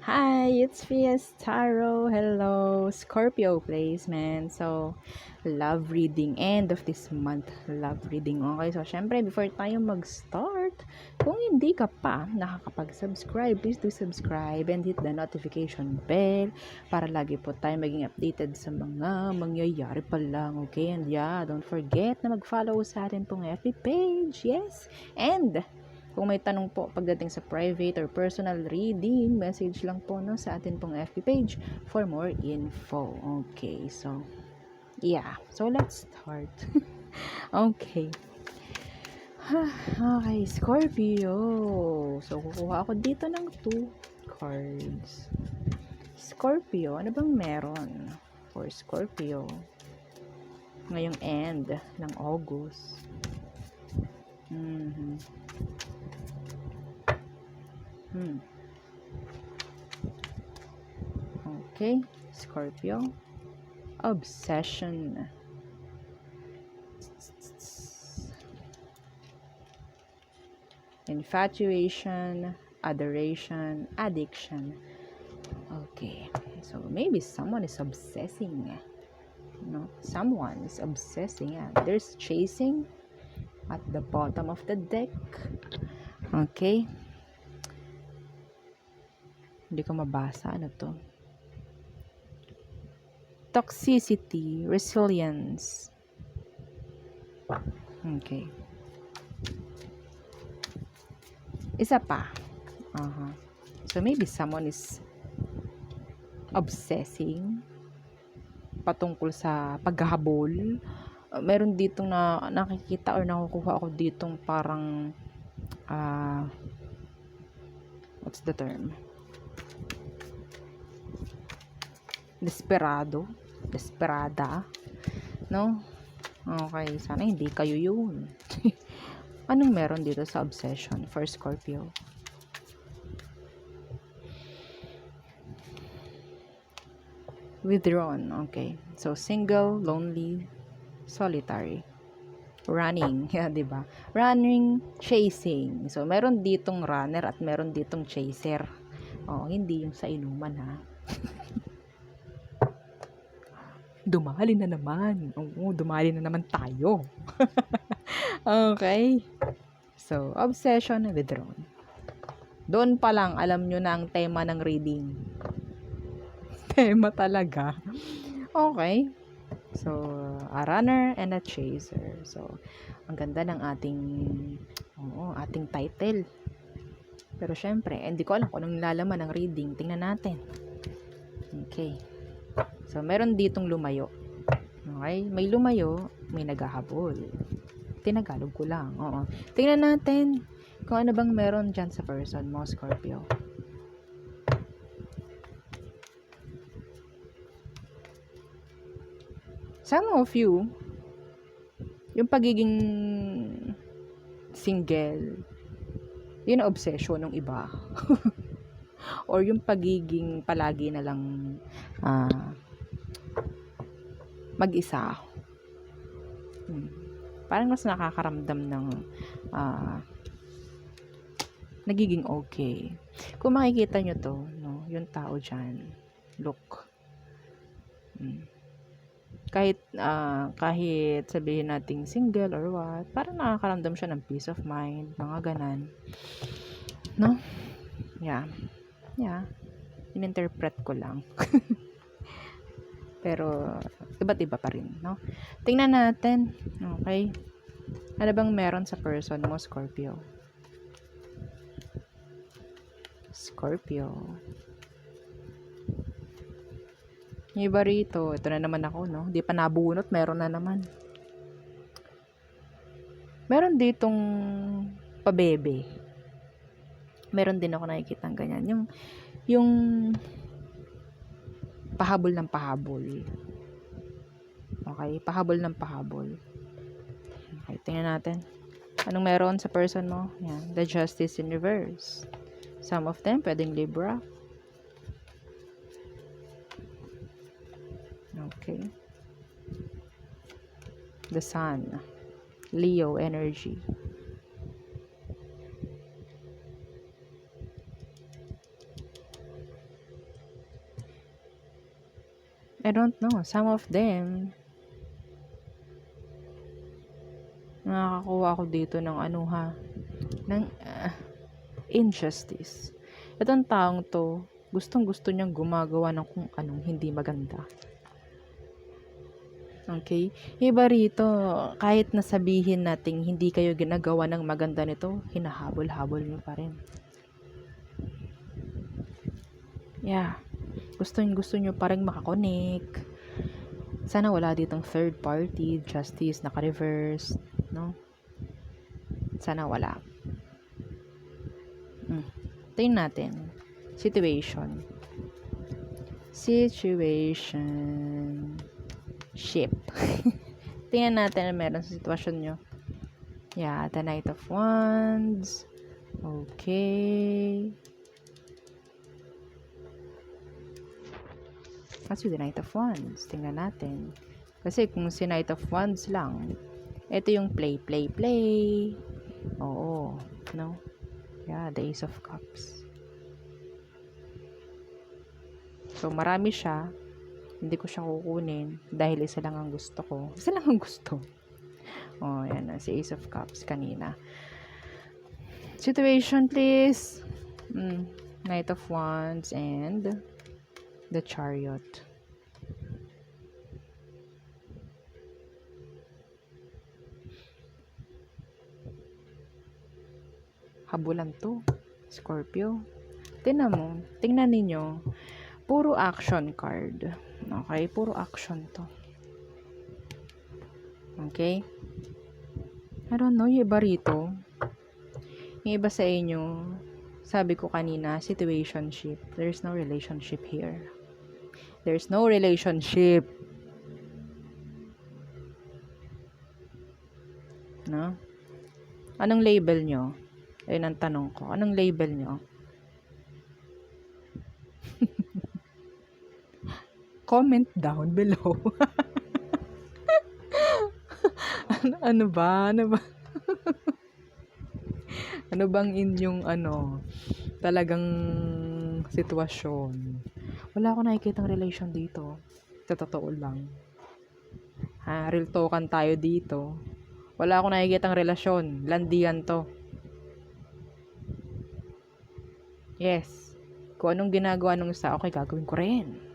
Hi, it's Fiestaro. Hello, Scorpio placement. So, love reading. End of this month, love reading. Okay, so syempre, before tayo mag-start, kung hindi ka pa nakakapag-subscribe, please do subscribe and hit the notification bell para lagi po tayo maging updated sa mga mangyayari pa lang. Okay, and yeah, don't forget na mag-follow sa atin pong FB page. Yes, and kung may tanong po pagdating sa private or personal reading, message lang po no, sa atin pong FB page for more info. Okay, so, yeah. So, let's start. Okay. Okay, Scorpio. So, kukuha ako dito ng 2 cards. Scorpio, ano bang meron for Scorpio ngayong end ng August? Okay, Scorpio. Obsession. Infatuation, adoration, addiction. Okay, so maybe someone is obsessing. No, someone is obsessing. Yeah. There's chasing at the bottom of the deck. Okay. Hindi ko mabasa. Ano to? Toxicity, resilience. Okay. Isa pa. So maybe someone is obsessing patungkol sa paghahabol. Meron ditong nakikita or nakukuha ako ditong parang what's the term? Desperada, no? Okay, sana hindi kayo yun. Anong meron dito sa obsession for Scorpio? Withdrawn, okay. So, single, lonely, solitary. Running, yeah, diba? Running, chasing. So, meron ditong runner at meron ditong chaser. Oh, hindi yung sa inuman, ha? Dumali na naman. Oo, dumali na naman tayo. Okay. So, obsession, withdrawn. Doon pa lang, alam nyo na ang tema ng reading. Tema talaga. Okay. So, a runner and a chaser. So, ang ganda ng ating title. Pero syempre, hindi ko alam kung anong lalaman ng reading. Tingnan natin. Okay. So, meron ditong lumayo. Okay? May lumayo, may naghahabol. Tinagalog ko lang. Oo. Tingnan natin kung ano bang meron dyan sa person mo, Scorpio. Some of you, yung pagiging single, yun ang obsession ng iba. Or yung pagiging palagi na lang mag-isa. Parang mas nakakaramdam ng nagiging okay. Kung makikita nyo to, no, yung tao dyan, look. Kahit sabihin nating single or what, parang nakakaramdam siya ng peace of mind, mga ganan. No? Yeah. In-interpret ko lang. Pero, iba't iba pa rin, no? Tingnan natin. Okay? Ano bang meron sa person mo, Scorpio? Scorpio. Yung iba rito, ito na naman ako, no? Di pa nabunot, meron na naman. Meron ditong pabebe. Meron din ako nakikita ng ganyan. Yung pahabol ng pahabol. Okay? Pahabol ng pahabol. Okay, tingnan natin. Anong meron sa person mo? Yan. The Justice in Reverse. Some of them, pwedeng Libra. Okay. The Sun. Leo energy. I don't know. Some of them, nakakakuha ako dito ng ano ha, ng injustice. Itong taong to, gustong gusto niyang gumagawa ng kung anong hindi maganda. Okay? Iba rito, kahit nasabihin nating hindi kayo ginagawa ng maganda nito, hinahabol-habol niyo pa rin. Yeah. Gusto niyo pa rin makakonek. Sana wala ditong third party, justice, naka-reverse, no? Sana wala. Tingnan natin. Situation. Ship. Tingnan natin na meron sa sitwasyon nyo. Yeah, the Knight of Wands. Okay. Kasi the Knight of Wands. Tingnan natin. Kasi kung si Knight of Wands lang, ito yung play. Oo. No? Yeah, the Ace of Cups. So, marami siya. Hindi ko siya kukunin dahil isa lang ang gusto ko. Isa lang ang gusto. Oh, yan na. Si Ace of Cups kanina. Situation, please. Knight of Wands and the Chariot. Habulan to. Scorpio. Tingnan ninyo. Puro action card. Okay? Puro action to. Okay? I don't know. Yung iba rito. Yung iba sa inyo, sabi ko kanina, situationship. There's no relationship here. There's no relationship. No? Anong label nyo? Ayun ang tanong ko. Anong label nyo? Comment down below. ano ba? Ano bang inyong talagang sitwasyon? Wala ako nakikitang relation dito. Sa totoo lang. Real talkan tayo dito. Wala ako nakikitang relasyon. Landian to. Yes. Kung anong ginagawa nung isa, okay, gagawin ko rin.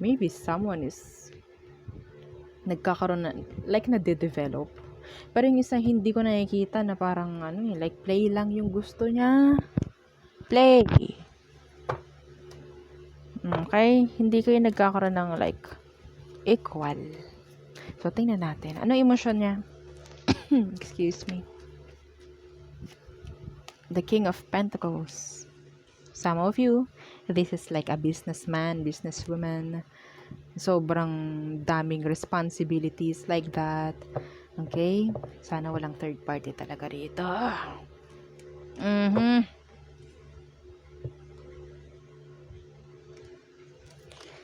Maybe someone is nagkakaroon na, like na-develop. Pero yung isa hindi ko nakikita na parang like play lang yung gusto niya. Play. Okay? Hindi kayo nagkakaroon ng like equal. So, tingnan natin. Ano emosyon niya? Excuse me. The King of Pentacles. Some of you, this is like a businessman, businesswoman. Sobrang daming responsibilities like that. Okay? Sana walang third party talaga rito.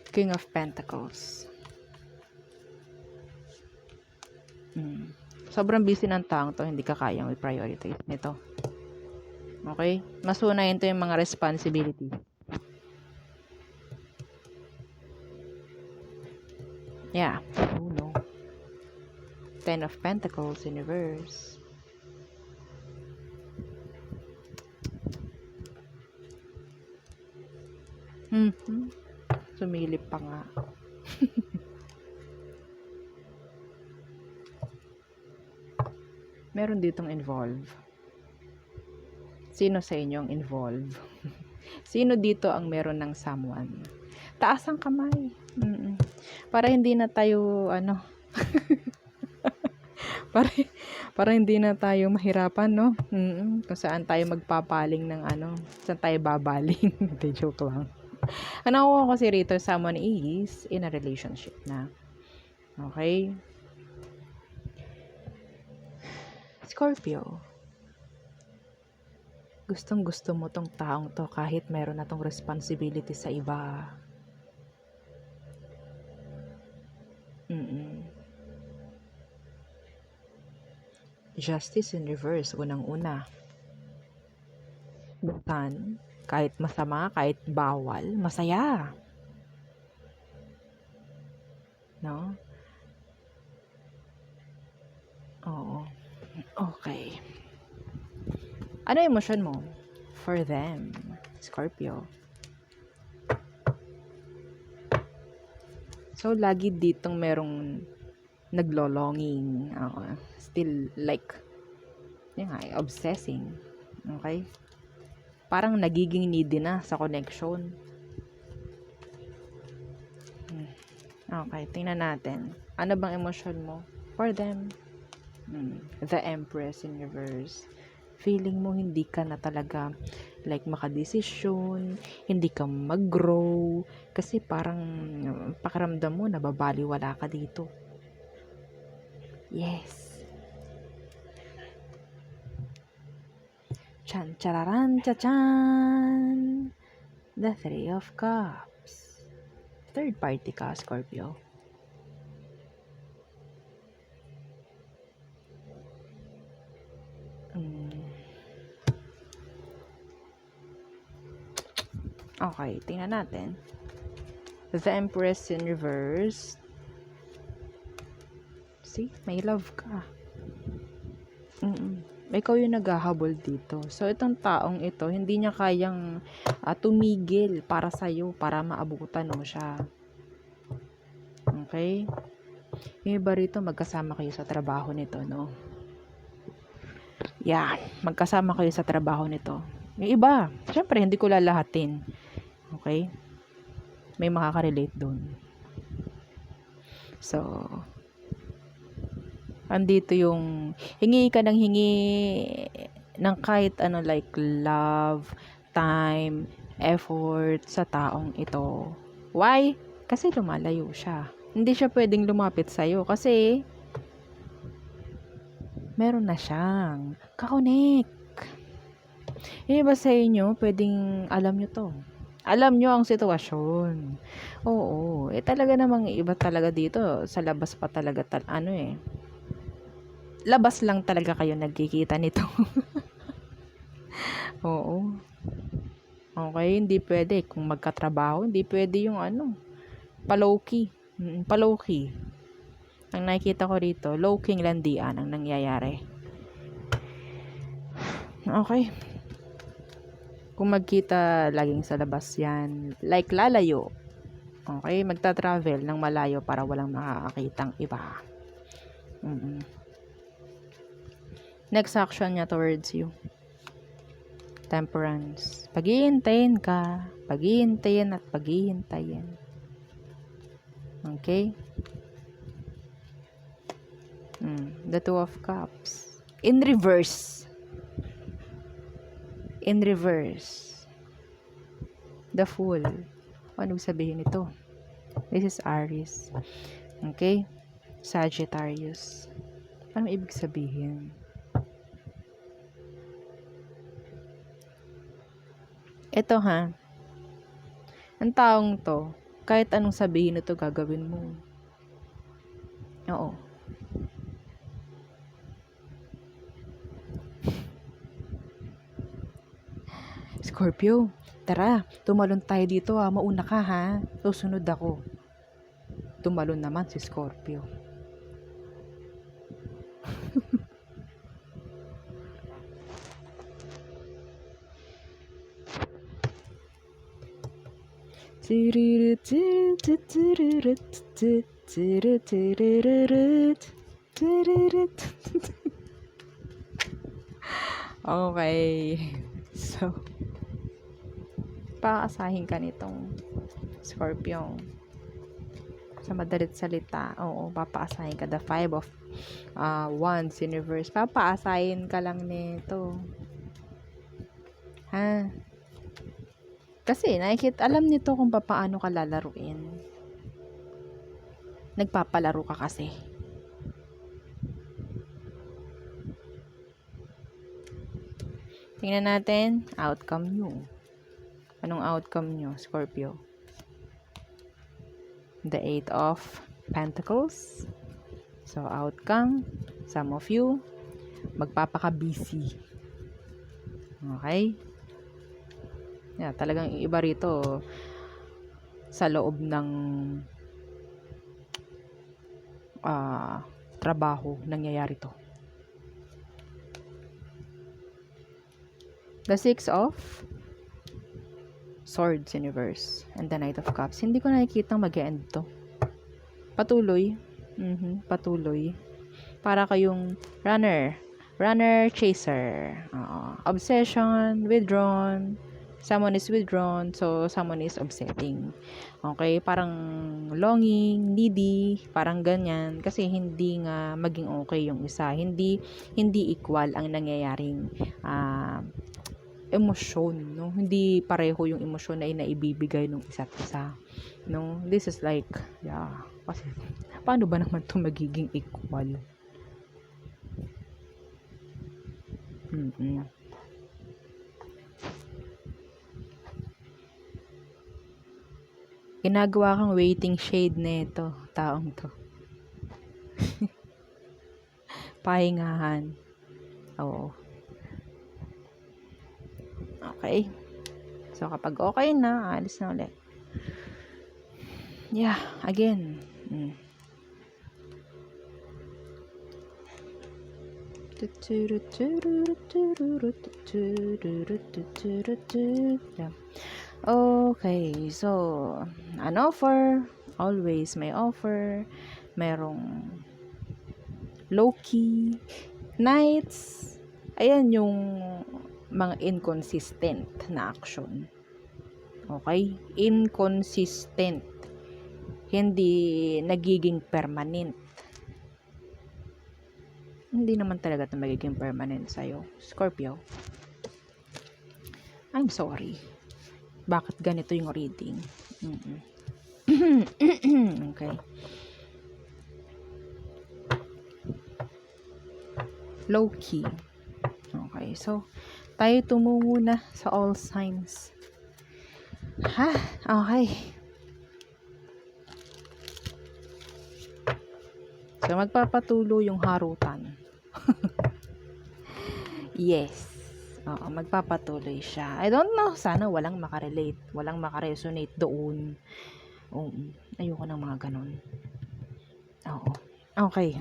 King of Pentacles. Sobrang busy ng taong to, hindi ka kayang i-prioritize nito. Okay? Masunayin to yung mga responsibility. Yeah. Oh no. Ten of Pentacles in reverse. Sumilip pa nga. Meron ditong involve. Sino sa inyong involve? Sino dito ang meron ng someone? Taas ang kamay. Para hindi na tayo para hindi na tayo mahirapan, no? Kung saan tayo magpapaling ng saan tayo babaling. Hindi, joke lang. Ano ko kasi rito, someone is in a relationship na. Okay? Scorpio. Gustong gusto mo tong taong to kahit meron na tong responsibility sa iba. Justice in reverse, unang-una. Buksan, kahit masama, kahit bawal, masaya. No? Oo. Okay. Ano emosyon mo for them, Scorpio? So, lagi ditong merong naglolonging. Still like, yun nga, obsessing. Okay? Parang nagiging needy na sa connection. Okay, tingnan natin. Ano bang emosyon mo for them? The Empress in reverse. Feeling mo hindi ka na talaga like makadesisyon, hindi ka mag-grow, kasi parang pakiramdam mo nababaliwala ka dito. Yes. Chan chararan chachan. The Three of Cups. Third party ka, Scorpio. Okay, tingnan natin. The Empress in reverse. See, may love ka. Ikaw yung naghahabol dito. So, itong taong ito, hindi niya kayang tumigil para sa'yo, para maabutan mo siya. Okay? Yung iba rito, magkasama kayo sa trabaho nito, no? Yan, magkasama kayo sa trabaho nito. Yung iba, syempre, hindi ko lalahatin. Okay? May makaka-relate doon. So, andito yung hingi ka ng hingi ng kahit ano, like love, time, effort sa taong ito. Why? Kasi lumalayo siya. Hindi siya pwedeng lumapit sa'yo kasi meron na siyang kakonek. Yung iba sa inyo, pwedeng alam nyo to. Alam nyo ang sitwasyon. Oo. Talaga namang iba talaga dito. Sa labas pa talaga, labas lang talaga kayo nagkikita nito. Oo. Okay, hindi pwede. Kung magkatrabaho, hindi pwede yung pa-low-key. Pa-low-key. Ang nakikita ko rito, low-key landian ang nangyayari. Okay. Kung magkita, laging sa labas yan. Like lalayo. Okay, magta-travel ng malayo para walang makakakitang iba. Next action niya towards you. Temperance. Paghihintayin ka. Paghihintayin at paghihintayin. Okay? The Two of Cups. In reverse. In reverse. The Fool. Anong sabihin nito? This is Aries. Okay? Sagittarius. Ano ibig sabihin? Ito ang taong to, kahit anong sabihin ito, gagawin mo. Oo. Scorpio, tara, tumalon tayo dito mauna ka susunod ako. Tumalon naman si Scorpio. Okay. So, paasahin ka nitong Scorpio. Sa madalit salita, oo, papaasahin ka. The Five of Wands in reverse. Papaasahin ka lang nito. Kasi alam nito kung paano ka lalaruin. Nagpapalaro ka kasi. Tingnan natin, outcome nyo. Anong outcome nyo, Scorpio? The Eight of Pentacles. So, outcome, some of you, magpapaka-busy. Okay? Yeah, talagang iba rito sa loob ng trabaho nangyayari to. The Six of Swords Universe and the Knight of Cups. Hindi ko nakikita mag-end to. Patuloy. Patuloy. Para kayong runner, chaser. Obsession, withdrawn. Someone is withdrawn, so someone is obsessing. Okay, parang longing, needy, parang ganyan. Kasi hindi nga maging okay yung isa. Hindi equal ang nangyayaring emosyon, no? Hindi pareho yung emosyon na naibibigay ng isa't isa. No? This is like, kasi paano ba naman to magiging equal? Ginagawa kang waiting shade nito, taong to. Pahingahan. Oo. Okay. So, kapag okay na, alis na ulit. Yeah, again. Okay, so an offer, always may offer. Merong low-key nights. Ayan yung mga inconsistent na action. Okay? Inconsistent. Hindi nagiging permanent. Hindi naman talaga ito magiging permanent sa'yo. Scorpio. I'm sorry. Bakit ganito yung reading? Okay. Low key. Okay, so tayo tumungo na sa all signs. Okay. So, magpapatuloy yung harutan. Yes. Oo, magpapatuloy siya. I don't know, sana walang makarelate, walang makaresonate doon. Ayoko ng mga ganun. Oo. Okay.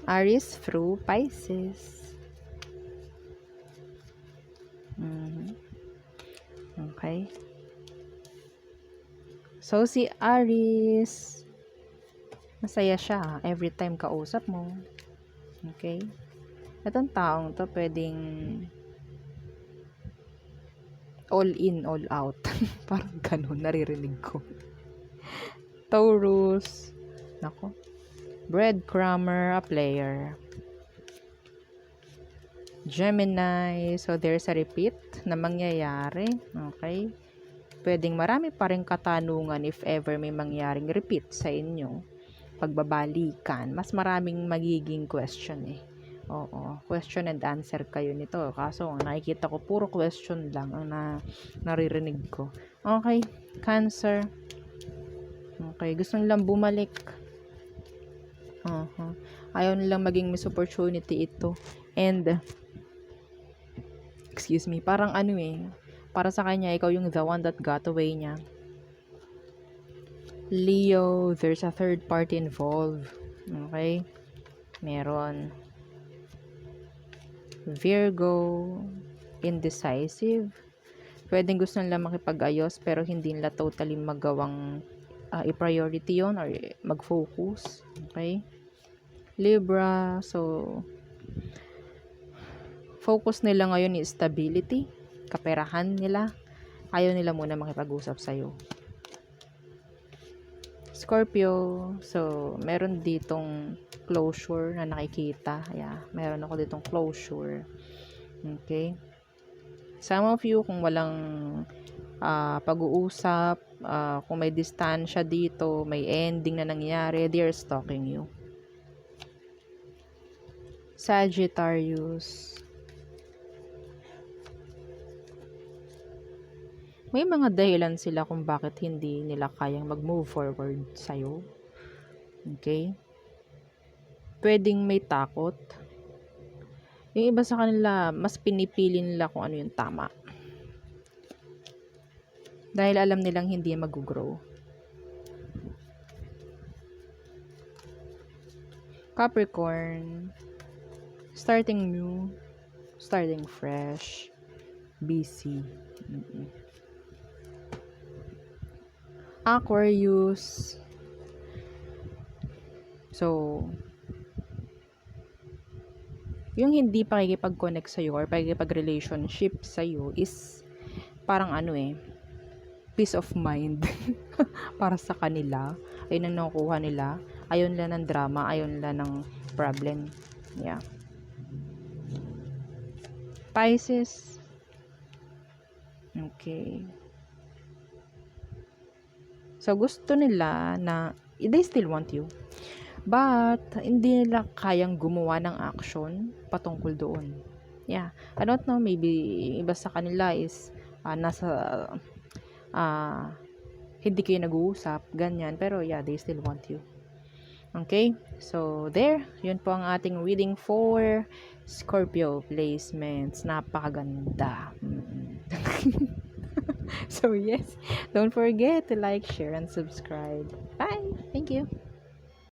Aries through Pisces. Okay. So, si Aries, masaya siya every time kausap mo. Okay? Itong taong to, pwedeng all in, all out. Parang ganun, naririnig ko. Taurus. Nako. Breadcrumber, a player. Gemini. So, there's a repeat na mangyayari. Okay? Pwedeng marami pa rin katanungan if ever may mangyaring repeat sa inyo. Pagbabalikan. Mas maraming magiging question eh. Oo. Question and answer kayo nito. Kaso, nakikita ko puro question lang ang naririnig ko. Okay. Cancer. Okay. Gusto nilang bumalik. Ayaw nilang maging miss opportunity ito. And, excuse me, parang para sa kanya, ikaw yung the one that got away niya. Leo, there's a third party involved. Okay? Meron. Virgo, indecisive. Pwedeng gusto nila makipag-ayos pero hindi nila totally magawang i-priority yon or mag-focus. Okay? Libra, so focus nila ngayon is stability, kaperahan nila. Ayaw nila muna makipag-usap sa'yo. Scorpio, so meron ditong closure na nakikita. Meron ako ditong closure. Okay? Some of you, kung walang pag-uusap, kung may distansya dito, may ending na nangyari, they're stalking you. Sagittarius. May mga dahilan sila kung bakit hindi nila kayang mag-move forward sa'yo. Okay? Pwedeng may takot. Yung iba sa kanila, mas pinipili nila kung ano yung tama. Dahil alam nilang hindi mag-grow. Capricorn, starting new, starting fresh, busy. Aquarius, so, yung hindi pakikipag-connect sa'yo or pakikipag-relationship sa'yo is parang peace of mind para sa kanila. Ayun ang nakukuha nila. Ayun lang ng drama, ayun lang ng problem. Yeah. Pisces. Okay. So, gusto nila na they still want you. But, hindi nila kayang gumawa ng action patungkol doon. Yeah. I don't know, maybe iba sa kanila is hindi kayo nag-uusap, ganyan. Pero yeah, they still want you. Okay? So, there. Yun po ang ating reading for Scorpio placements. Napakaganda. So, yes. Don't forget to like, share, and subscribe. Bye! Thank you!